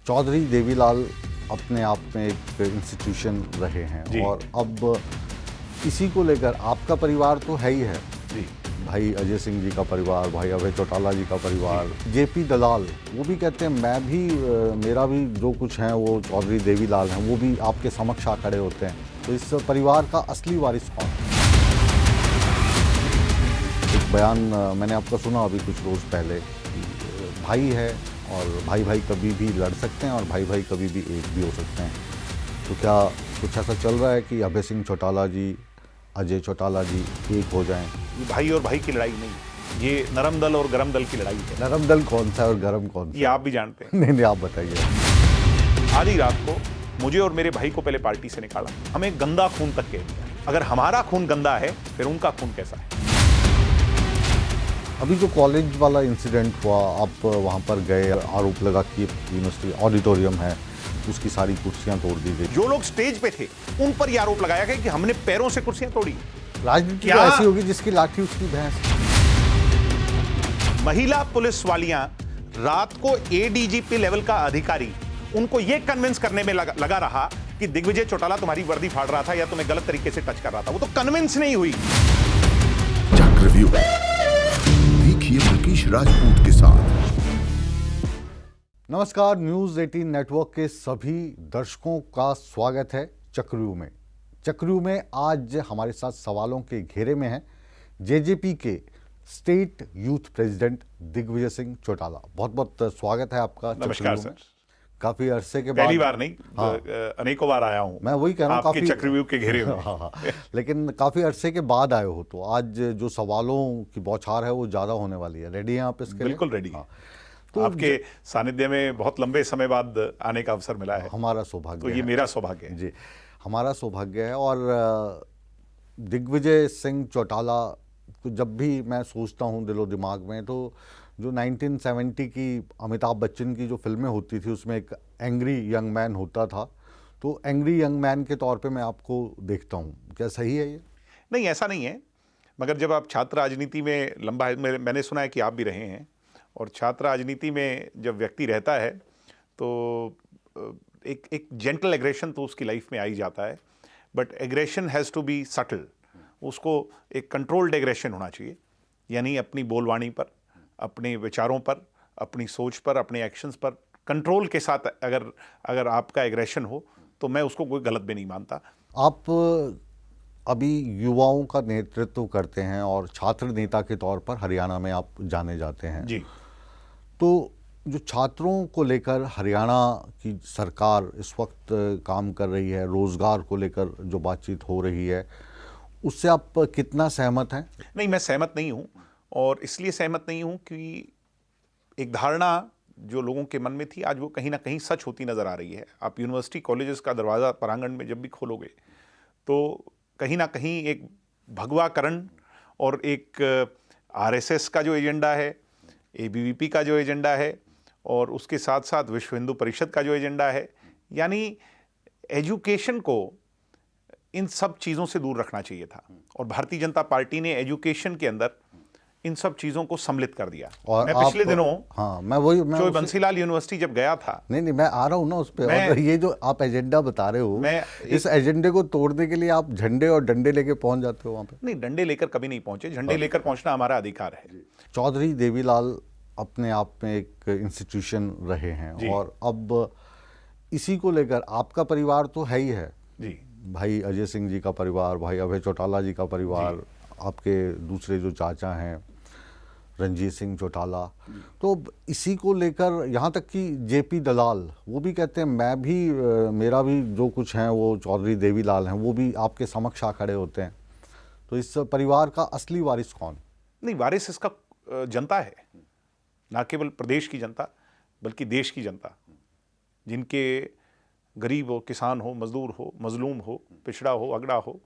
चौधरी देवीलाल अपने आप में एक इंस्टीट्यूशन रहे हैं और अब इसी को लेकर आपका परिवार तो है ही है जी। भाई अजय सिंह जी का परिवार, भाई अभय चौटाला जी का परिवार, जेपी दलाल, वो भी कहते हैं मैं भी मेरा भी जो कुछ है वो चौधरी देवीलाल हैं, वो भी आपके समक्ष आ खड़े होते हैं। तो इस परिवार का असली वारिस कौन है? एक बयान मैंने आपका सुना अभी कुछ रोज़ पहले, भाई है और भाई भाई कभी भी लड़ सकते हैं और भाई भाई कभी भी एक भी हो सकते हैं। तो क्या कुछ ऐसा चल रहा है कि अभय सिंह चौटाला जी, अजय चौटाला जी एक हो जाएं? ये भाई और भाई की लड़ाई नहीं, ये नरम दल और गरम दल की लड़ाई है। नरम दल कौन सा है और गरम कौन सा? ये आप भी जानते हैं। नहीं, आप बताइए। आधी रात को मुझे और मेरे भाई को पहले पार्टी से निकाला, हमें गंदा खून तक कह दिया। अगर हमारा खून गंदा है फिर उनका खून कैसा है? अभी जो कॉलेज वाला इंसिडेंट हुआ, आप वहाँ पर गए, आरोप लगा कि यूनिवर्सिटी ऑडिटोरियम है, उसकी सारी कुर्सियाँ तोड़ दी गई। जो लोग स्टेज पे थे उन पर यह आरोप लगाया गया कि हमने पैरों से कुर्सियां तोड़ी। राजनीति तो ऐसी होगी जिसकी लाठी उसकी भैंस। महिला पुलिस वालियां रात को एडीजीपी लेवल का अधिकारी उनको यह कन्विंस करने में लगा रहा कि दिग्विजय चौटाला तुम्हारी वर्दी फाड़ रहा था या तुम्हें गलत तरीके से टच कर रहा था। वो तो कन्विंस नहीं हुई। चक्रव्यूह देखिए मुकेश राजपूत के साथ। नमस्कार, न्यूज़ 18 नेटवर्क के सभी दर्शकों का स्वागत है चक्रव्यूह में। चक्रव्यूह में आज हमारे साथ सवालों के घेरे में है जेजेपी के state youth president Digvijay Singh Chautala. बहुत बहुत स्वागत है आपका। नमस्कार सर। काफी अरसे के बाद, पहली बार नहीं, हाँ, अनेकों बार आया हूं। मैं वही कह रहा हूँ, आपके चक्रव्यूह के घेरे में। हाँ, लेकिन काफी अरसे के बाद आए हो, तो आज जो सवालों की बौछार है वो ज्यादा होने वाली है। रेडी हैं आप इसके लिए? बिल्कुल रेडी। हाँ। तो आपके सानिध्य में बहुत लंबे समय बाद आने का अवसर मिला है। हमारा सौभाग्य तो ये मेरा सौभाग्य है जी, हमारा सौभाग्य है। और दिग्विजय सिंह चौटाला को जब भी मैं सोचता हूँ दिलो दिमाग में, तो जो 1970 की अमिताभ बच्चन की जो फिल्में होती थी उसमें एक एंग्री यंग मैन होता था, तो एंग्री यंग मैन के तौर पे मैं आपको देखता हूँ। क्या सही है ये? नहीं, ऐसा नहीं है, मगर जब आप छात्र राजनीति में लंबा, मैंने सुना है कि आप भी रहे हैं, और छात्र राजनीति में जब व्यक्ति रहता है तो एक जेंटल एग्रेशन तो उसकी लाइफ में आ ही जाता है, but aggression has to be subtle. उसको एक कंट्रोल्ड एग्रेशन होना चाहिए, यानी अपनी बोलवाणी पर, अपने विचारों पर, अपनी सोच पर, अपने एक्शंस पर कंट्रोल के साथ अगर आपका एग्रेशन हो तो मैं उसको कोई गलत भी नहीं मानता। आप अभी युवाओं का नेतृत्व करते हैं और छात्र नेता के तौर पर हरियाणा में आप जाने जाते हैं जी। तो जो छात्रों को लेकर हरियाणा की सरकार इस वक्त काम कर रही है, रोजगार को लेकर जो बातचीत हो रही है, उससे आप कितना सहमत हैं? नहीं, मैं सहमत नहीं हूँ, और इसलिए सहमत नहीं हूँ कि एक धारणा जो लोगों के मन में थी आज वो कहीं ना कहीं सच होती नज़र आ रही है। आप यूनिवर्सिटी कॉलेजेस का दरवाज़ा प्रांगण में जब भी खोलोगे तो कहीं ना कहीं एक भगवाकरण और एक आरएसएस का जो एजेंडा है, एबीवीपी का जो एजेंडा है, और उसके साथ साथ विश्व हिंदू परिषद का जो एजेंडा है, यानी एजुकेशन को इन सब चीज़ों से दूर रखना चाहिए था, और भारतीय जनता पार्टी ने एजुकेशन के अंदर इन सब चीज़ों को सम्मिलित कर दिया। और मैं पिछले दिनों, हाँ, मैं बंसीलाल यूनिवर्सिटी जब गया था, नहीं, मैं आ रहा हूँ ना उस पर। और ये जो आप एजेंडा बता रहे हो, इस एजेंडे को तोड़ने के लिए आप झंडे और डंडे लेके पहुंच जाते हो वहाँ पे? नहीं, डंडे लेकर कभी नहीं पहुंचे, झंडे लेकर पहुंचना हमारा अधिकार है। चौधरी देवीलाल अपने आप में एक इंस्टीट्यूशन रहे हैं और अब इसी को लेकर आपका परिवार तो है ही है जी। भाई अजय सिंह जी का परिवार, भाई अभय चौटाला जी का परिवार, आपके दूसरे जो चाचा हैं रंजीत सिंह चौटाला, तो इसी को लेकर यहाँ तक कि जेपी दलाल, वो भी कहते हैं मैं भी मेरा भी जो कुछ है वो चौधरी देवीलाल हैं, वो भी आपके समक्ष आ खड़े होते हैं। तो इस परिवार का असली वारिस कौन? नहीं, वारिस इसका जनता है, ना केवल प्रदेश की जनता बल्कि देश की जनता, जिनके गरीब हो, किसान हो, मजदूर हो, मजलूम हो, पिछड़ा हो, अगड़ा हो,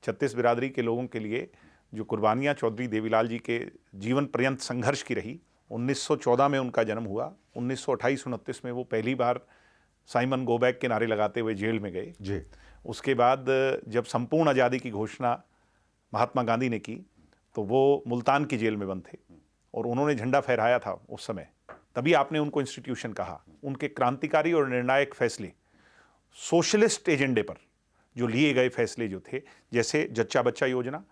36 बिरादरी के लोगों के लिए जो कुर्बानियाँ चौधरी देवीलाल जी के जीवन पर्यंत संघर्ष की रही। 1914 में उनका जन्म हुआ, 1928-29 में वो पहली बार साइमन गो बैक के नारे लगाते हुए जेल में गए जी। उसके बाद जब संपूर्ण आज़ादी की घोषणा महात्मा गांधी ने की तो वो मुल्तान की जेल में बंद थे, और उन्होंने झंडा फहराया था उस समय तभी आपने उनको इंस्टीट्यूशन कहा। उनके क्रांतिकारी और निर्णायक फैसले, सोशलिस्ट एजेंडे पर जो लिए गए फैसले जो थे, जैसे जच्चा बच्चा योजना,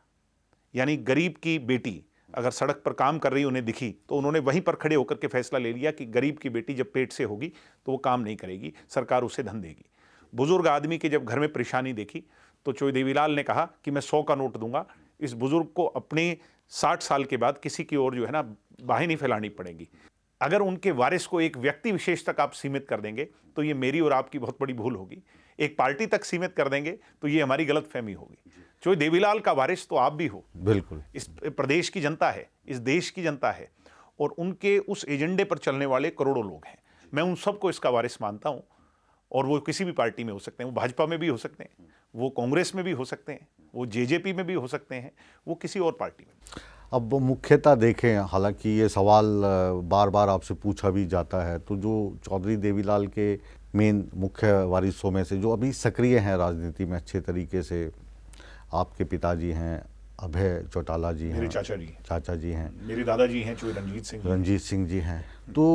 यानी गरीब की बेटी अगर सड़क पर काम कर रही उन्हें दिखी तो उन्होंने वहीं पर खड़े होकर के फैसला ले लिया कि गरीब की बेटी जब पेट से होगी तो वो काम नहीं करेगी, सरकार उसे धन देगी। बुजुर्ग आदमी के जब घर में परेशानी देखी तो चोई देवीलाल ने कहा कि मैं 100 का नोट दूंगा, इस बुजुर्ग को अपने 60 साल के बाद किसी की ओर जो है ना बाहें नहीं फैलानी पड़ेंगी। अगर उनके वारिस को एक व्यक्ति विशेष तक आप सीमित कर देंगे तो ये मेरी और आपकी बहुत बड़ी भूल होगी। एक पार्टी तक सीमित कर देंगे तो ये हमारी गलतफहमी होगी। चोई देवीलाल का वारिस तो आप भी हो, बिल्कुल इस प्रदेश की जनता है, इस देश की जनता है, और उनके उस एजेंडे पर चलने वाले करोड़ों लोग हैं। मैं उन सबको इसका वारिस मानता हूं, और वो किसी भी पार्टी में हो सकते हैं, वो भाजपा में भी हो सकते हैं, वो कांग्रेस में भी हो सकते हैं, वो जेजेपी में भी हो सकते हैं, वो किसी और पार्टी में। अब मुख्यतः देखें, हालांकि ये सवाल बार बार आपसे पूछा भी जाता है, तो जो चौधरी देवीलाल के मेन मुख्य वारिसों में से जो अभी सक्रिय हैं राजनीति में अच्छे तरीके से, आपके पिताजी हैं अभय चौटाला जी हैं, मेरे चाचा जी हैं, मेरे दादाजी हैं चोई रणजीत सिंह जी हैं। तो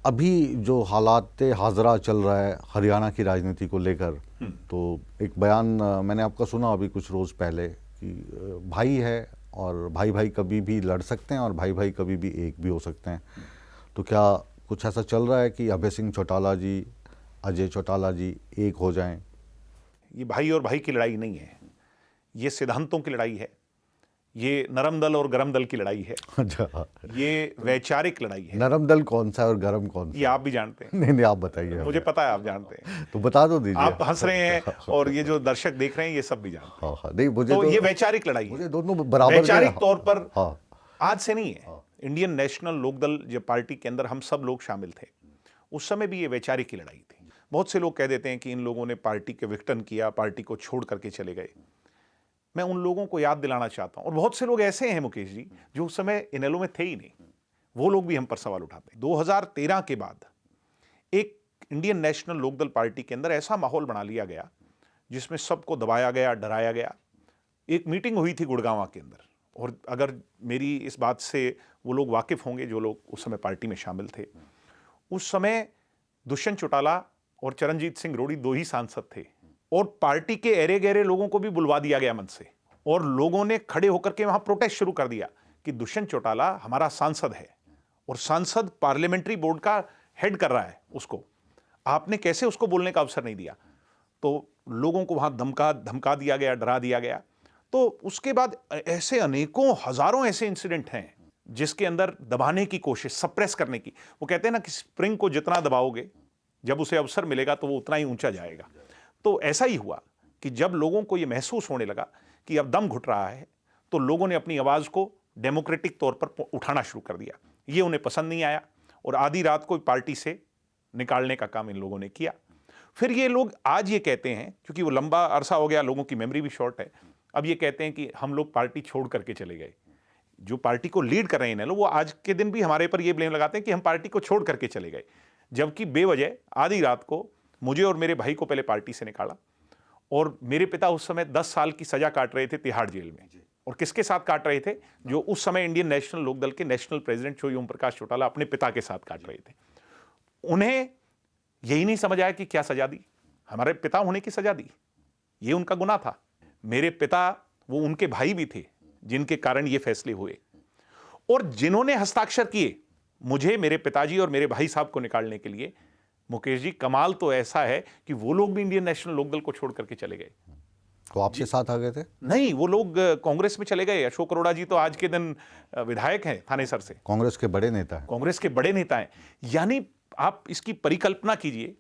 अभी जो हालात हाजरा चल रहा है हरियाणा की राजनीति को लेकर, तो एक बयान मैंने आपका सुना अभी कुछ रोज़ पहले कि भाई है और भाई भाई कभी भी लड़ सकते हैं और भाई भाई कभी भी एक भी हो सकते हैं। तो क्या कुछ ऐसा चल रहा है कि अभय सिंह चौटाला जी, अजय चौटाला जी एक हो जाएं? ये भाई और भाई की लड़ाई नहीं है, ये सिद्धांतों की लड़ाई है, ये नरम दल और गरम दल की लड़ाई है। अच्छा, ये वैचारिक लड़ाई है। नरम दल कौन सा है और गरम कौन सा? ये आप भी जानते हैं। नहीं आप बताइए। मुझे पता है आप जानते हैं। तो बता दो दीजिए। आप हंस रहे हैं और ये जो दर्शक देख रहे हैं ये सब भी जानते हैं। हाँ, नहीं मुझे तो ये वैचारिक लड़ाई है, मुझे दोनों बराबर वैचारिक तौर पर। हाँ, आज से नहीं है। इंडियन नेशनल लोकदल जब पार्टी के अंदर हम सब लोग शामिल थे, उस समय भी ये वैचारिक की लड़ाई थी। बहुत से लोग कह देते हैं कि इन लोगों ने पार्टी के विघटन किया, पार्टी को छोड़ करके चले गए। मैं उन लोगों को याद दिलाना चाहता हूं, और बहुत से लोग ऐसे हैं मुकेश जी जो उस समय इनेलो में थे ही नहीं, वो लोग भी हम पर सवाल उठाते हैं। 2013 के बाद एक इंडियन नेशनल लोकदल पार्टी के अंदर ऐसा माहौल बना लिया गया जिसमें सबको दबाया गया, डराया गया। एक मीटिंग हुई थी गुड़गांव के अंदर, और अगर मेरी इस बात से वो लोग वाकिफ होंगे जो लोग उस समय पार्टी में शामिल थे, उस समय दुष्यंत चौटाला और चरणजीत सिंह रोड़ी 2 ही सांसद थे, और पार्टी के एरे गहरे लोगों को भी बुलवा दिया गया मंच से, और लोगों ने खड़े होकर के वहां प्रोटेस्ट शुरू कर दिया कि दुष्यंत चौटाला हमारा सांसद है और सांसद पार्लियामेंट्री बोर्ड का हेड कर रहा है, उसको आपने कैसे उसको बोलने का अवसर नहीं दिया। तो लोगों को वहां धमका दिया गया, डरा दिया गया। तो उसके बाद ऐसे अनेकों हजारों ऐसे इंसिडेंट हैं जिसके अंदर दबाने की कोशिश, सप्रेस करने की। वो कहते हैं ना कि स्प्रिंग को जितना दबाओगे, जब उसे अवसर मिलेगा तो वो उतना ही ऊंचा जाएगा। तो ऐसा ही हुआ कि जब लोगों को यह महसूस होने लगा कि अब दम घुट रहा है, तो लोगों ने अपनी आवाज को डेमोक्रेटिक तौर पर उठाना शुरू कर दिया। ये उन्हें पसंद नहीं आया और आधी रात को पार्टी से निकालने का काम इन लोगों ने किया। फिर ये लोग आज ये कहते हैं, क्योंकि वो लंबा अरसा हो गया, लोगों की मेमोरी भी शॉर्ट है, अब ये कहते हैं कि हम लोग पार्टी छोड़ करके चले गए। जो पार्टी को लीड कर रहे हैं लोग, वो आज के दिन भी हमारे पर ये ब्लेम लगाते हैं कि हम पार्टी को छोड़ करके चले गए, जबकि बेवजह आधी रात को मुझे और मेरे भाई को पहले पार्टी से निकाला। और मेरे पिता उस समय 10 साल की सजा काट रहे थे तिहाड़ जेल में, और किसके साथ काट रहे थे? जो उस समय इंडियन नेशनल लोकदल के नेशनल प्रेसिडेंट चोई ओम प्रकाश चौटाला अपने पिता के साथ काट रहे थे। उन्हें यही नहीं समझ आया कि क्या सजा दी, हमारे पिता होने की सजा दी, ये उनका गुनाह था। मेरे पिता वो उनके भाई भी थे जिनके कारण ये फैसले हुए, और जिन्होंने हस्ताक्षर किए मुझे, मेरे पिताजी और मेरे भाई साहब को निकालने के लिए, मुकेश जी कमाल तो ऐसा है कि वो लोग भी इंडियन नेशनल लोकदल को छोड़ करके चले गए। तो आपके साथ आ गए थे? नहीं, वो लोग कांग्रेस में चले गए। अशोक अरोड़ा जी तो आज के दिन विधायक हैं थानेसर से, कांग्रेस के बड़े नेता हैं। कांग्रेस के बड़े नेता हैं। यानी आप इसकी परिकल्पना कीजिए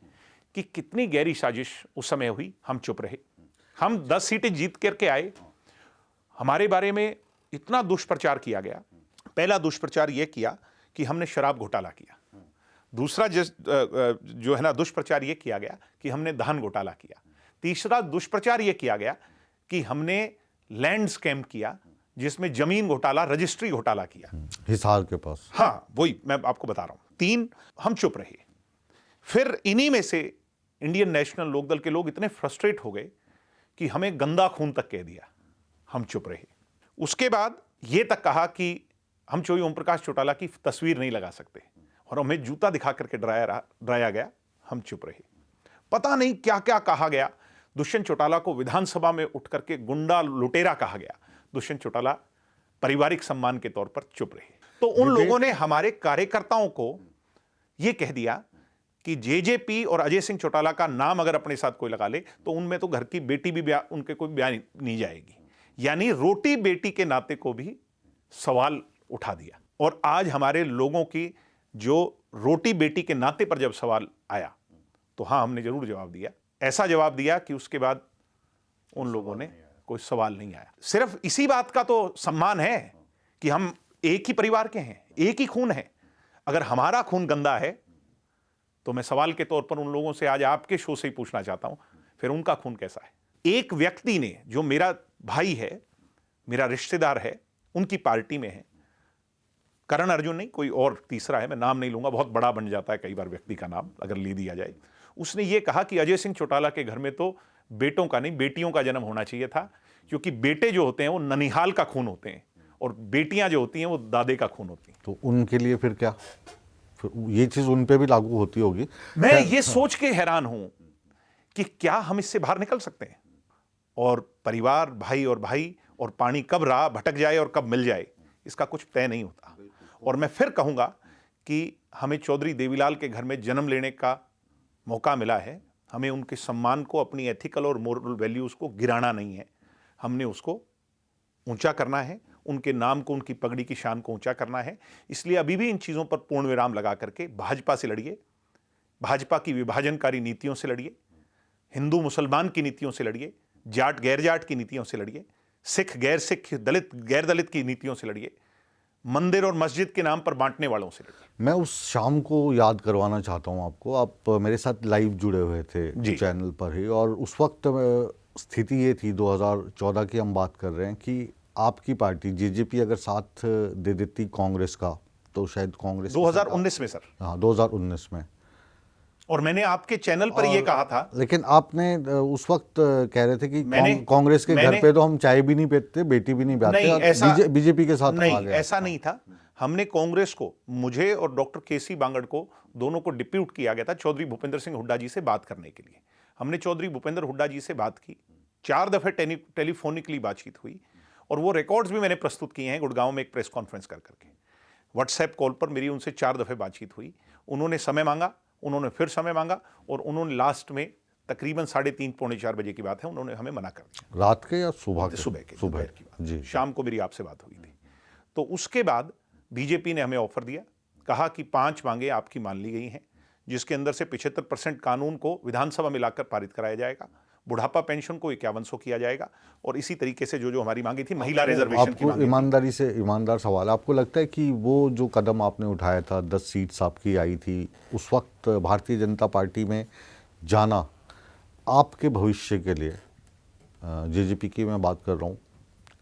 कि कितनी गहरी साजिश उस समय हुई। हम चुप रहे, हम 10 सीटें जीत करके आए, हमारे बारे में इतना दुष्प्रचार किया गया। पहला दुष्प्रचार यह किया कि हमने शराब घोटाला किया। दूसरा जो है ना दुष्प्रचार यह किया गया कि हमने धान घोटाला किया। तीसरा दुष्प्रचार यह किया गया कि हमने लैंड स्कैम किया, जिसमें जमीन घोटाला, रजिस्ट्री घोटाला किया हिसार के पास। हाँ, वही मैं आपको बता रहा हूं। 3, हम चुप रहे। फिर इन्हीं में से इंडियन नेशनल लोकदल के लोग इतने फ्रस्ट्रेट हो गए कि हमें गंदा खून तक कह दिया, हम चुप रहे। उसके बाद यह तक कहा कि हम चोई ओम प्रकाश चौटाला की तस्वीर नहीं लगा सकते, और हमें जूता दिखा करके डराया गया, हम चुप रहे। पता नहीं क्या क्या कहा गया। दुष्यंत चौटाला को विधानसभा में उठ करके गुंडा लुटेरा कहा गया। दुष्यंत चौटाला पारिवारिक सम्मान के तौर पर चुप रहे। तो उन लोगों ने हमारे कार्यकर्ताओं को यह कह दिया कि जेजेपी और अजय सिंह चौटाला का नाम अगर अपने साथ कोई लगा ले तो उनमें तो घर की बेटी भी उनके कोई बयान नहीं जाएगी। यानी रोटी बेटी के नाते को भी सवाल उठा दिया। और आज हमारे लोगों की जो रोटी बेटी के नाते पर जब सवाल आया तो हां, हमने जरूर जवाब दिया। ऐसा जवाब दिया कि उसके बाद उन लोगों ने कोई सवाल नहीं आया। सिर्फ इसी बात का तो सम्मान है कि हम एक ही परिवार के हैं, एक ही खून है। अगर हमारा खून गंदा है तो मैं सवाल के तौर पर उन लोगों से आज आपके शो से ही पूछना चाहता हूं, फिर उनका खून कैसा है? एक व्यक्ति ने, जो मेरा भाई है, मेरा रिश्तेदार है, उनकी पार्टी में है, करण अर्जुन नहीं, कोई और तीसरा है, मैं नाम नहीं लूंगा, बहुत बड़ा बन जाता है कई बार व्यक्ति का नाम अगर ले दिया जाए। उसने ये कहा कि अजय सिंह चौटाला के घर में तो बेटों का नहीं, बेटियों का जन्म होना चाहिए था, क्योंकि बेटे जो होते हैं वो ननिहाल का खून होते हैं और बेटियां जो होती हैं वो दादे का खून होती हैं। तो उनके लिए फिर क्या, फिर ये चीज उन पे भी लागू होती होगी? मैं ये सोच के हैरान हूं कि क्या हम इससे बाहर निकल सकते हैं? और परिवार, भाई और पानी कब राह भटक जाए और कब मिल जाए, इसका कुछ तय नहीं होता। और मैं फिर कहूंगा कि हमें चौधरी देवीलाल के घर में जन्म लेने का मौका मिला है। हमें उनके सम्मान को, अपनी एथिकल और मोरल वैल्यूज को गिराना नहीं है, हमने उसको ऊंचा करना है, उनके नाम को, उनकी पगड़ी की शान को ऊंचा करना है। इसलिए अभी भी इन चीजों पर पूर्ण विराम लगा करके भाजपा से लड़िए, भाजपा की विभाजनकारी नीतियों से लड़िए, हिंदू मुसलमान की नीतियों से लड़िए, जाट गैर जाट की नीतियों से लड़िए, सिख गैर सिख, दलित गैर दलित की नीतियों से लड़िए, मंदिर और मस्जिद के नाम पर बांटने वालों से लड़िए। मैं उस शाम को याद करवाना चाहता हूं आपको। आप मेरे साथ लाइव जुड़े हुए थे चैनल पर ही, और उस वक्त स्थिति ये थी, 2014 की हम बात कर रहे हैं, कि आपकी पार्टी जेजेपी अगर साथ दे देती कांग्रेस का तो शायद कांग्रेस 2019 में सर। हाँ, 2019 में। और मैंने आपके चैनल पर यह कहा था, लेकिन आपने उस वक्त कह रहे थे कि कांग्रेस के घर पे तो हम चाय भी नहीं पीते, बेटी भी नहीं पीते, बीजेपी के साथ नहीं, ऐसा नहीं था। हमने कांग्रेस को, मुझे और डॉक्टर केसी बांगड़ को, दोनों को डिप्यूट किया गया था चौधरी भूपेंद्र सिंह हुड्डा जी से बात करने के लिए। हमने चौधरी भूपेंद्र हुड्डा जी से बात की, 4 दफे टेलीफोनिकली बातचीत हुई, और वो रिकॉर्ड्स भी मैंने प्रस्तुत किए हैं गुड़गांव में एक प्रेस कॉन्फ्रेंस कर करके। व्हाट्सएप कॉल पर मेरी उनसे 4 दफे बातचीत हुई। उन्होंने समय मांगा, उन्होंने फिर समय मांगा, और उन्होंने लास्ट में तकरीबन 3:30 पौने 4 बजे की बात है, उन्होंने हमें मना कर दिया। रात के या सुबह के? सुबह की बात जी। शाम को मेरी आपसे बात हुई थी। तो उसके बाद बीजेपी ने हमें ऑफर दिया, कहा कि 5 मांगे आपकी मान ली गई हैं, जिसके अंदर से 75% कानून को विधानसभा में लाकर पारित कराया जाएगा, बुढ़ापा पेंशन को 5100 किया जाएगा, और इसी तरीके से जो हमारी मांगी थी, महिला रिजर्वेशन की मांग। ईमानदारी से, ईमानदार सवाल, आपको लगता है कि वो जो कदम आपने उठाया था, 10 सीट्स आपकी आई थी, उस वक्त भारतीय जनता पार्टी में जाना आपके भविष्य के लिए, जेजेपी की मैं बात कर रहा हूँ,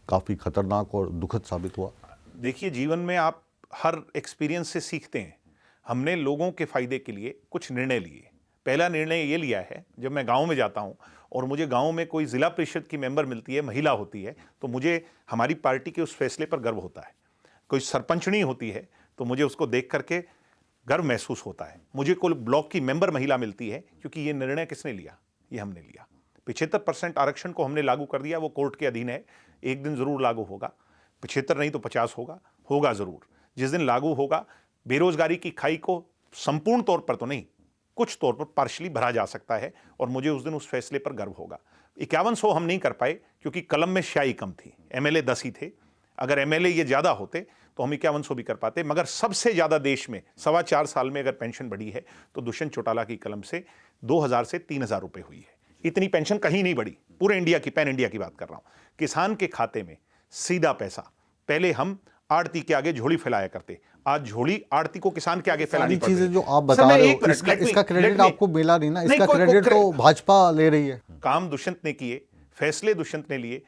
काफ़ी खतरनाक और दुखद साबित हुआ? देखिए, जीवन में आप हर एक्सपीरियंस से सीखते हैं। हमने लोगों के फायदे के लिए कुछ निर्णय लिए। पहला निर्णय ये लिया है, जब मैं गांव में जाता हूं और मुझे गांव में कोई जिला परिषद की मेंबर मिलती है, महिला होती है, तो मुझे हमारी पार्टी के उस फैसले पर गर्व होता है। कोई सरपंचनी होती है तो मुझे उसको देख करके गर्व महसूस होता है। मुझे कोई ब्लॉक की मेंबर महिला मिलती है, क्योंकि ये निर्णय किसने लिया? ये हमने लिया। 75% आरक्षण को हमने लागू कर दिया, वो कोर्ट के अधीन है, एक दिन जरूर लागू होगा। 75 नहीं तो 50 होगा जरूर। जिस दिन लागू होगा, बेरोजगारी की खाई को संपूर्ण तौर पर तो नहीं, कुछ तौर पर पार्शली भरा जा सकता है, और मुझे उस दिन उस फैसले पर गर्व होगा। 5100 हम नहीं कर पाए क्योंकि कलम में स्याही कम थी, एमएलए 10 ही थे। अगर एमएलए ये ज्यादा होते तो हम 5100 भी कर पाते। मगर सबसे ज्यादा देश में 4.25 साल में अगर पेंशन बढ़ी है तो दुष्यंत चौटाला की कलम से 2000 से 3000 रुपए हुई है। इतनी पेंशन कहीं नहीं बढ़ी, पूरे इंडिया की, पैन इंडिया की बात कर रहा हूं। किसान के खाते में सीधा पैसा। पहले हम आड़ती के आगे झोली फैलाया करते, आज झोली आड़ती को किसान के आगे फैलानी पड़ रही है। चीजें जो आप बता रहे हो, इसका क्रेडिट आपको मिला नहीं ना, इसका क्रेडिट तो भाजपा ले रही है। काम दुष्यंत ने किए, फैसले दुष्यंत ने लिए।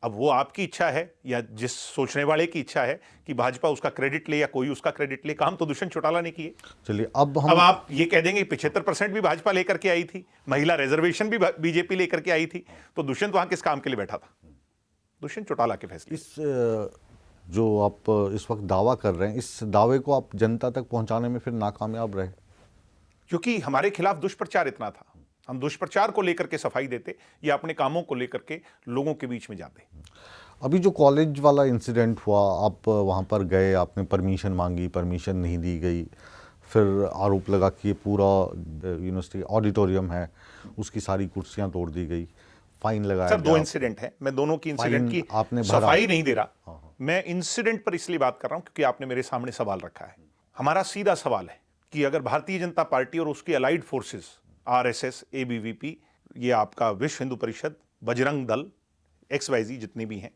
अब वो आपकी इच्छा है या जिस सोचने वाले की इच्छा है कि भाजपा उसका क्रेडिट ले या कोई उसका क्रेडिट ले, काम तो दुष्यंत चौटाला ने किए। चलिए, अब आप ये कह देंगे 75% भी भाजपा लेकर के आई थी, महिला रिजर्वेशन भी बीजेपी लेकर के आई थी, तो दुष्यंत वहां किस काम के लिए बैठा था? दुष्यंत चौटाला के फैसले। इस जो आप इस वक्त दावा कर रहे हैं, इस दावे को आप जनता तक पहुंचाने में फिर नाकामयाब रहे? क्योंकि हमारे खिलाफ दुष्प्रचार इतना था। हम दुष्प्रचार को लेकर के सफाई देते या अपने कामों को लेकर के लोगों के बीच में जाते। अभी जो कॉलेज वाला इंसिडेंट हुआ, आप वहाँ पर गए, आपने परमिशन मांगी, परमिशन नहीं दी गई, फिर आरोप लगा कि ये पूरा यूनिवर्सिटी ऑडिटोरियम है, उसकी सारी कुर्सियाँ तोड़ दी गई, फाइन लगाया सर गया। 2 इंसिडेंट है, मैं दोनों की इंसिडेंट की आपने भरा। सफाई नहीं दे रहा। मैं इंसिडेंट पर इसलिए बात कर रहा हूं क्योंकि आपने मेरे सामने सवाल रखा है। हमारा सीधा सवाल है कि अगर भारतीय जनता पार्टी और उसकी अलाइड फोर्सेस, आरएसएस, एबीवीपी, ये आपका विश्व हिंदू परिषद, बजरंग दल, XYZ जितने भी हैं,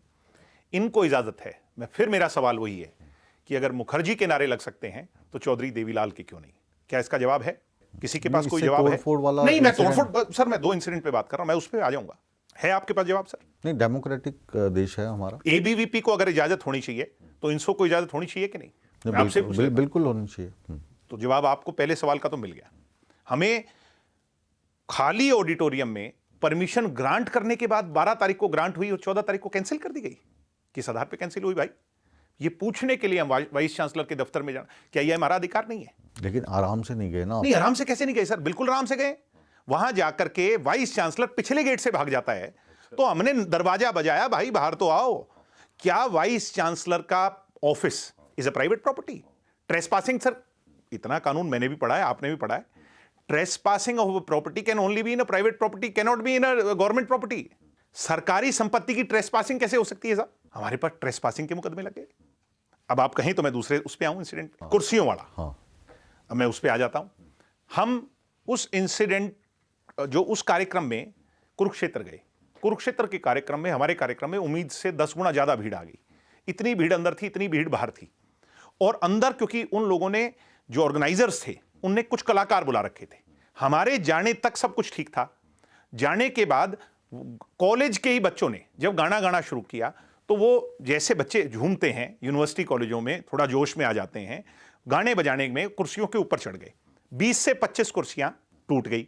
इनको इजाजत है, मैं फिर मेरा सवाल वही है कि अगर मुखर्जी के नारे लग सकते हैं तो चौधरी देवीलाल के क्यों नहीं? क्या इसका जवाब है? किसी के पास कोई जवाब है? नहीं, मैं तोड़फोड़, सर मैं 2 इंसिडेंट पे बात कर रहा हूं, मैं उस पर आ जाऊंगा। है आपके पास जवाब सर? नहीं, डेमोक्रेटिक देश है हमारा। एबीवीपी को अगर इजाजत होनी चाहिए तो इनसो को इजाजत होनी चाहिए कि नहीं? मैं आपसे पूछ लेता हूं। बिल्कुल होनी चाहिए। तो जवाब आपको पहले सवाल का तो मिल गया। हमें खाली ऑडिटोरियम में परमिशन ग्रांट करने के बाद 12 तारीख को ग्रांट हुई और 14 तारीख को कैंसिल कर दी गई। किस आधार पे कैंसिल हुई भाई? ये पूछने के लिए हम वाइस चांसलर के दफ्तर में जाना, क्या यह हमारा अधिकार नहीं है? लेकिन आराम से नहीं गए ना? नहीं, आराम से कैसे नहीं गए सर? बिल्कुल आराम से गए। वहां जाकर के वाइस चांसलर पिछले गेट से भाग जाता है तो हमने दरवाजा बजाया, भाई बाहर तो आओ। क्या वाइस चांसलर का office is a private property? Trespassing, sir इतना कानून मैंने भी पढ़ा है, आपने भी पढ़ा है। Trespassing of property can only be in a private property, can not be in a government property. सरकारी संपत्ति की ट्रेसपासिंग कैसे हो सकती है साहब? हमारे पास ट्रेसपासिंग के मुकदमे लगे। अब आप कहें तो मैं दूसरे उस पे आऊं, इंसिडेंट कुर्सियों वाला। अब मैं उस पे आ जाता हूं। हम उस इंसिडेंट, जो उस कार्यक्रम में कुरुक्षेत्र गए, कुरुक्षेत्र के कार्यक्रम में, हमारे कार्यक्रम में उम्मीद से 10 गुना ज्यादा भीड़ आ गई। इतनी भीड़ अंदर थी, इतनी भीड़ बाहर थी। और अंदर क्योंकि उन लोगों ने, जो ऑर्गेनाइजर्स थे, उनने कुछ कलाकार बुला रखे थे। हमारे जाने तक सब कुछ ठीक था। जाने के बाद कॉलेज के ही बच्चों ने जब गाना गाना शुरू किया तो वो, जैसे बच्चे झूमते हैं यूनिवर्सिटी कॉलेजों में, थोड़ा जोश में आ जाते हैं, गाने बजाने में कुर्सियों के ऊपर चढ़ गए। 20 से 25 कुर्सियां टूट गई,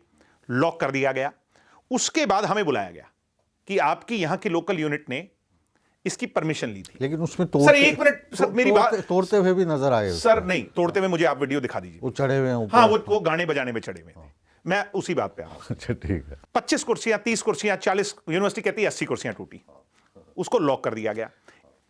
लॉक कर दिया गया। उसके बाद हमें बुलाया गया कि आपकी यहां की लोकल यूनिट ने इसकी परमिशन ली थी। लेकिन उसमें सर एक मिनट, सर मेरी बात, तोड़ते हुए भी नजर आए सर नहीं तोड़ते हुए, मुझे आप वीडियो दिखा दीजिए। वो चढ़े हुए हैं ऊपर। हाँ, वो गाने बजाने में चढ़े हुए थे। मैं उसी बात पे आ रहा हूं। अच्छा ठीक है। 25 कुर्सियां, 30 कुर्सियां, 40, यूनिवर्सिटी कहती है 80 कुर्सियां टूटी, उसको लॉक कर दिया गया।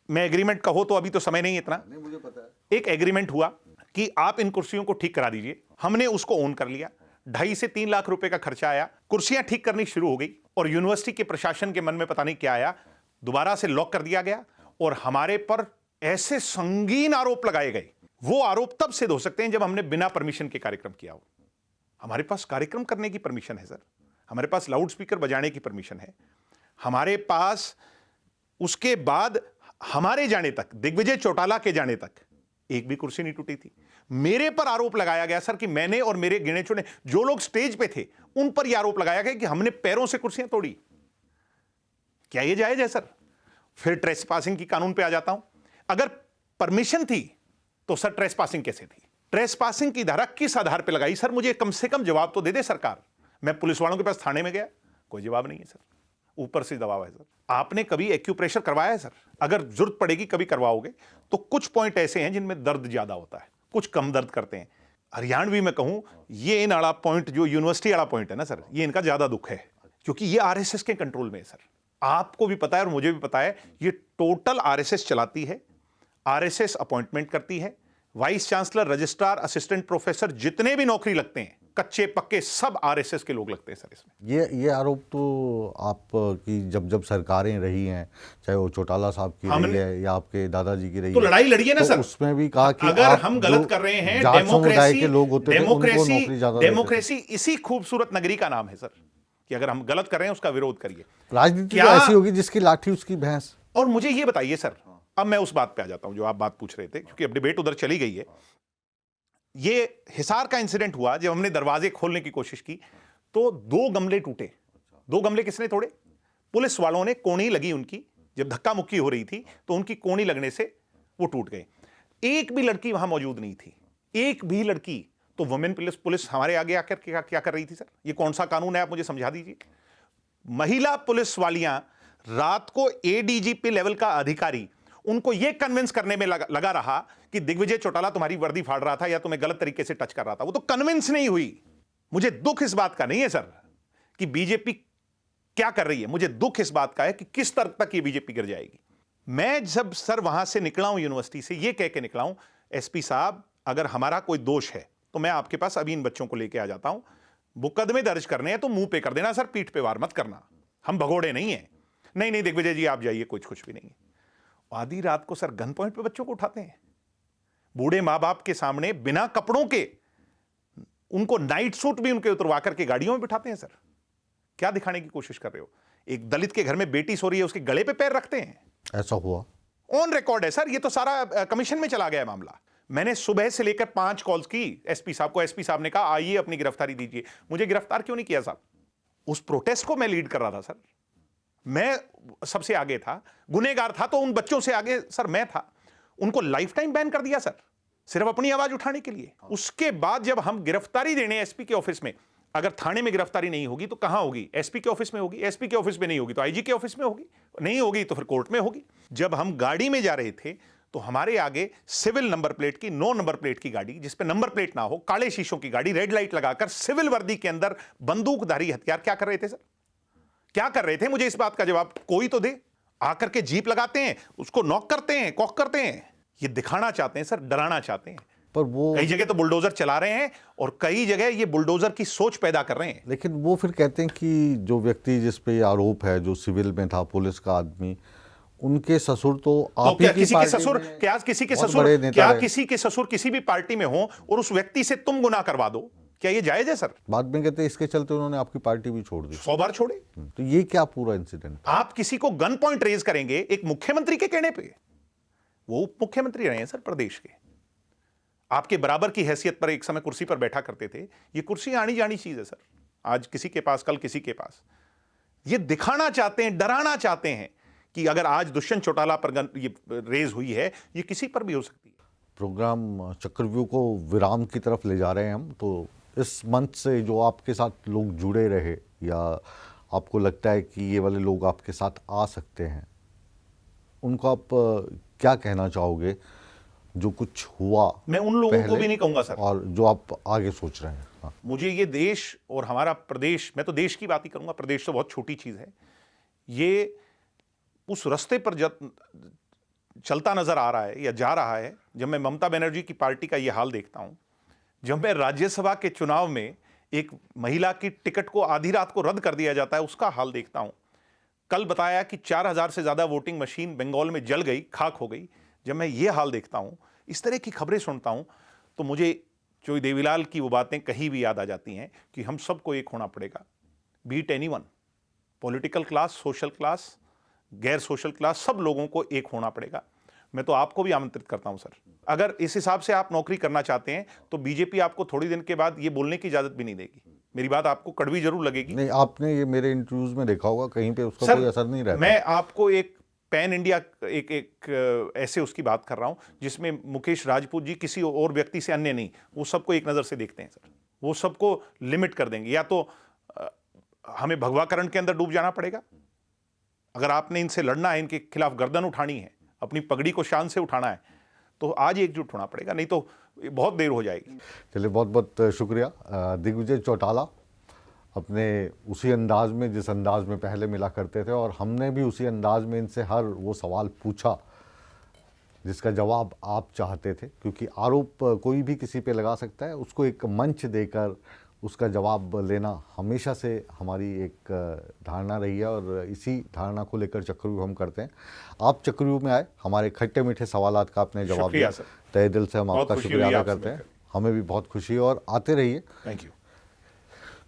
मैं एग्रीमेंट का हो तो अभी तो समय नहीं इतना, नहीं मुझे पता है। एक एग्रीमेंट हुआ कि आप इन कुर्सियों को ठीक करा दीजिए। हमने उसको ओन कर लिया। 2.5 से 3 लाख रुपए का खर्चा आया, कुर्सियां ठीक करनी शुरू हो गई और यूनिवर्सिटी के प्रशासन के मन में पता नहीं क्या आया, दोबारा से लॉक कर दिया गया और हमारे पर ऐसे संगीन आरोप लगाए गए। वो आरोप तब सिद्ध हो सकते हैं जब हमने बिना परमिशन के कार्यक्रम किया हो। हमारे पास कार्यक्रम करने की परमिशन है सर, हमारे पास लाउड स्पीकर बजाने की परमिशन है, हमारे पास उसके बाद हमारे जाने तक, दिग्विजय चौटाला के जाने तक एक भी कुर्सी नहीं टूटी थी। मेरे पर आरोप लगाया गया सर कि मैंने और मेरे गिने चुने जो लोग स्टेज पे थे उन पर यह आरोप लगाया गया कि हमने पैरों से कुर्सियां तोड़ी। क्या यह जायज है सर? फिर ट्रेसपासिंग की कानून पे आ जाता हूं। अगर परमिशन थी तो सर ट्रेसपासिंग कैसे थी? ट्रेसपासिंग की धारा किस आधार पे लगाई? सर मुझे कम से कम जवाब तो दे दे सरकार। मैं पुलिस वालों के पास थाने में गया, कोई जवाब नहीं है सर, ऊपर से दबाव है सर। आपने कभी एक्यूप्रेशर करवाया है सर? अगर जरूरत पड़ेगी कभी करवाओगे तो कुछ पॉइंट ऐसे हैं जिनमें दर्द ज्यादा होता है, कुछ कम दर्द करते हैं। हरियाणवी में कहूं, ये इन वाला पॉइंट, जो यूनिवर्सिटी वाला पॉइंट है ना सर, ये इनका ज्यादा दुख है क्योंकि ये आरएसएस के कंट्रोल में है सर। आपको भी पता है और मुझे भी पता है, ये टोटल आरएसएस चलाती है, आरएसएस अपॉइंटमेंट करती है। Vice chancellor, registrar, assistant professor, जितने भी नौकरी लगते हैं, कच्चे पक्के, सब आरएसएस के लोग लगते हैं सर इसमें। ये आरोप तो आप की जब सरकारें रही हैं, चाहे वो चौटाला साहब की रही है या आपके दादाजी की रही तो है, लड़ाई लड़ी है ना तो सर। उसमें भी कहा कि अगर आप हम जो गलत कर रहे हैं, जाट समुदाय के लोग होते थे, उनको नौकरी ज्यादा देते थे। डेमोक्रेसी इसी खूबसूरत नगरी का नाम है सर, कि अगर हम गलत कर रहे हैं उसका विरोध करिए। राजनीति तो ऐसी होगी जिसकी लाठी उसकी भैंस। और मुझे ये बताइए सर, अब मैं उस बात पे आ जाता हूं जो आप बात पूछ रहे थे, क्योंकि अब डिबेट उधर चली गई है। ये हिसार का इंसिडेंट हुआ, जब हमने दरवाजे खोलने की कोशिश की तो 2 गमले टूटे। 2 गमले किसने तोड़े? पुलिस वालों ने, कोणी लगी उनकी, जब धक्का मुक्की हो रही थी तो उनकी कोणी लगने से वो टूट गए। एक भी लड़की वहां मौजूद नहीं थी, एक भी लड़की। तो वुमेन पुलिस हमारे आगे आकर क्या कर रही थी सर? ये कौन सा कानून है, आप मुझे समझा दीजिए। महिला पुलिस वालियां, रात को एडीजीपी लेवल का अधिकारी उनको यह कन्विंस करने में लगा रहा कि दिग्विजय चौटाला तुम्हारी वर्दी फाड़ रहा था या तुम्हें गलत तरीके से टच कर रहा था। वो तो कन्विंस नहीं हुई। मुझे दुख इस बात का नहीं है सर कि बीजेपी क्या कर रही है, मुझे दुख इस बात का है कि किस तरह तक ये बीजेपी गिर जाएगी। मैं जब सर वहां से निकला हूं यूनिवर्सिटी से, ये कह के निकला हूं, एसपी साहब अगर हमारा कोई दोष है तो मैं आपके पास अभी इन बच्चों को लेके आ जाता हूं, मुकदमे दर्ज करने हैं तो मुंह पे कर देना सर, पीठ पे वार मत करना, हम भगोड़े नहीं है। नहीं नहीं दिग्विजय जी आप जाइए, कुछ भी नहीं है। आधी रात को सर गन पॉइंट पे बच्चों को उठाते हैं, बूढ़े मां बाप के सामने बिना कपड़ों के, उनको नाइट सूट भी उनके उतरवा करके गाड़ियों में बिठाते हैं। सर क्या दिखाने की कोशिश कर रहे हो? एक दलित के घर में बेटी सो रही है, उसके गले पे पैर रखते हैं। ऐसा हुआ, ऑन रिकॉर्ड है सर, ये तो सारा कमीशन में चला गया मामला। मैंने सुबह से लेकर 5 कॉल्स की एसपी साहब को, एसपी साहब ने कहा आइए अपनी गिरफ्तारी दीजिए। मुझे गिरफ्तार क्यों नहीं किया साहब? उस प्रोटेस्ट को मैं लीड कर रहा था सर, मैं सबसे आगे था, गुनहगार था तो उन बच्चों से आगे सर मैं था। उनको लाइफ टाइम बैन कर दिया सर, सिर्फ अपनी आवाज उठाने के लिए। उसके बाद जब हम गिरफ्तारी देने एसपी के ऑफिस में, अगर थाने में गिरफ्तारी नहीं होगी तो कहां होगी? एसपी के ऑफिस में होगी, एसपी के ऑफिस में नहीं होगी तो आईजी के ऑफिस में होगी, नहीं होगी तो फिर कोर्ट में होगी। जब हम गाड़ी में जा रहे थे तो हमारे आगे सिविल नंबर प्लेट की, 9 नंबर प्लेट की गाड़ी, जिसपे नंबर प्लेट ना हो, काले शीशों की गाड़ी, रेड लाइट लगाकर सिविल वर्दी के अंदर बंदूकधारी हथियार क्या कर रहे थे सर? क्या कर रहे थे? मुझे इस बात का जवाब कोई तो दे। आकर के जीप लगाते हैं, उसको नॉक करते हैं, कॉक करते हैं। ये दिखाना चाहते हैं सर, डराना चाहते हैं। पर वो कई जगह तो बुलडोजर चला रहे हैं और कई जगह ये बुलडोजर की सोच पैदा कर रहे हैं। लेकिन वो फिर कहते हैं कि जो व्यक्ति जिस पे ये आरोप है, जो सिविल में था, पुलिस का आदमी, उनके ससुर तो आप क्या ही की किसी के पार्टी ससुर, में क्या किसी के बहुत ससुर, बड़े नेता क्या रहे। किसी के ससुर किसी भी पार्टी में हो और उस व्यक्ति से तुम गुनाह करवा दो, क्या ये जायज है सर? बाद में कहते हैं इसके चलते उन्होंने आपकी पार्टी भी छोड़ दी। 100 बार छोड़े। तो ये क्या पूरा इंसिडेंट? आप किसी को गन पॉइंट रेज करेंगे एक मुख्यमंत्री के कहने पे? वो उप मुख्यमंत्री रहे हैं सर प्रदेश के, आपके बराबर की हैसियत पर एक समय कुर्सी पर बैठा करते थे। ये कुर्सी आनी जानी चीज है सर, आज किसी के पास, कल किसी के पास। ये दिखाना चाहते हैं, डराना चाहते हैं कि अगर आज दुष्यंत चौटाला पर गन ये रेज हुई है, ये किसी पर भी हो सकती है। प्रोग्राम चक्रव्यूह को विराम की तरफ ले जा रहे हैं हम। तो इस मंच से जो आपके साथ लोग जुड़े रहे या आपको लगता है कि ये वाले लोग आपके साथ आ सकते हैं, उनको आप क्या कहना चाहोगे? जो कुछ हुआ मैं उन लोगों को भी नहीं कहूंगा सर, और जो आप आगे सोच रहे हैं। हाँ। मुझे ये देश और हमारा प्रदेश, मैं तो देश की बात ही करूंगा, प्रदेश तो बहुत छोटी चीज है। ये उस रास्ते पर चलता नजर आ रहा है या जा रहा है। जब मैं ममता बनर्जी की पार्टी का ये हाल देखता हूं, जब मैं राज्यसभा के चुनाव में एक महिला की टिकट को आधी रात को रद्द कर दिया जाता है, उसका हाल देखता हूं। कल बताया कि 4000 से ज्यादा वोटिंग मशीन बंगाल में जल गई, खाक हो गई। जब मैं ये हाल देखता हूं, इस तरह की खबरें सुनता हूं, तो मुझे चोई देवीलाल की वो बातें कहीं भी याद आ जाती हैं कि हम सबको एक होना पड़ेगा। Beat anyone, political class, social class, गैर सोशल क्लास, सब लोगों को एक होना पड़ेगा। मैं तो आपको भी आमंत्रित करता हूं सर, अगर इस हिसाब से आप नौकरी करना चाहते हैं तो बीजेपी आपको थोड़ी दिन के बाद ये बोलने की इजाजत भी नहीं देगी। मेरी बात आपको कड़वी जरूर लगेगी। नहीं, आपने ये मेरे इंटरव्यूज में देखा होगा, कहीं पे उसका कोई असर नहीं रहता। मैं आपको एक पैन इंडिया एक ऐसे उसकी बात कर रहा हूं जिसमें मुकेश राजपूत जी किसी और व्यक्ति से अन्य नहीं, वो सबको एक नजर से देखते हैं सर। वो सबको लिमिट कर देंगे। या तो हमें भगवाकरण के अंदर डूब जाना पड़ेगा, अगर आपने इनसे लड़ना है, इनके खिलाफ गर्दन उठानी है, अपनी पगड़ी को शान से उठाना है, तो आज एकजुट होना पड़ेगा, नहीं तो बहुत देर हो जाएगी। चलिए, बहुत बहुत शुक्रिया। दिग्विजय चौटाला अपने उसी अंदाज में, जिस अंदाज में पहले मिला करते थे, और हमने भी उसी अंदाज में इनसे हर वो सवाल पूछा जिसका जवाब आप चाहते थे, क्योंकि आरोप कोई भी किसी पे लगा सकता है, उसको एक मंच देकर उसका जवाब लेना हमेशा से हमारी एक धारणा रही है, और इसी धारणा को लेकर चक्रव्यूह हम करते हैं। आप चक्रव्यूह में आए, हमारे खट्टे मीठे सवालात का आपने जवाब दिया, तहे दिल से हम आपका शुक्रिया अदा करते हैं। हमें भी बहुत खुशी है, और आते रहिए। Thank you.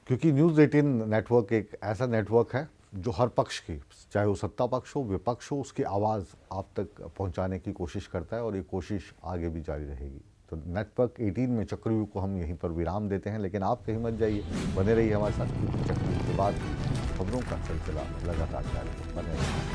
क्योंकि न्यूज़ 18 नेटवर्क एक ऐसा नेटवर्क है जो हर पक्ष की, चाहे वो सत्ता पक्ष हो, विपक्ष हो, उसकी आवाज़ आप तक पहुंचाने की कोशिश करता है, और ये कोशिश आगे भी जारी रहेगी। तो नेटवर्क 18 में चक्रव्यूह को हम यहीं पर विराम देते हैं, लेकिन आप कहीं मत जाइए, बने रहिए हमारे साथ, क्योंकि चक्रव्यूह के बाद खबरों का सिलसिला लगातार जारी है। बने रहिए।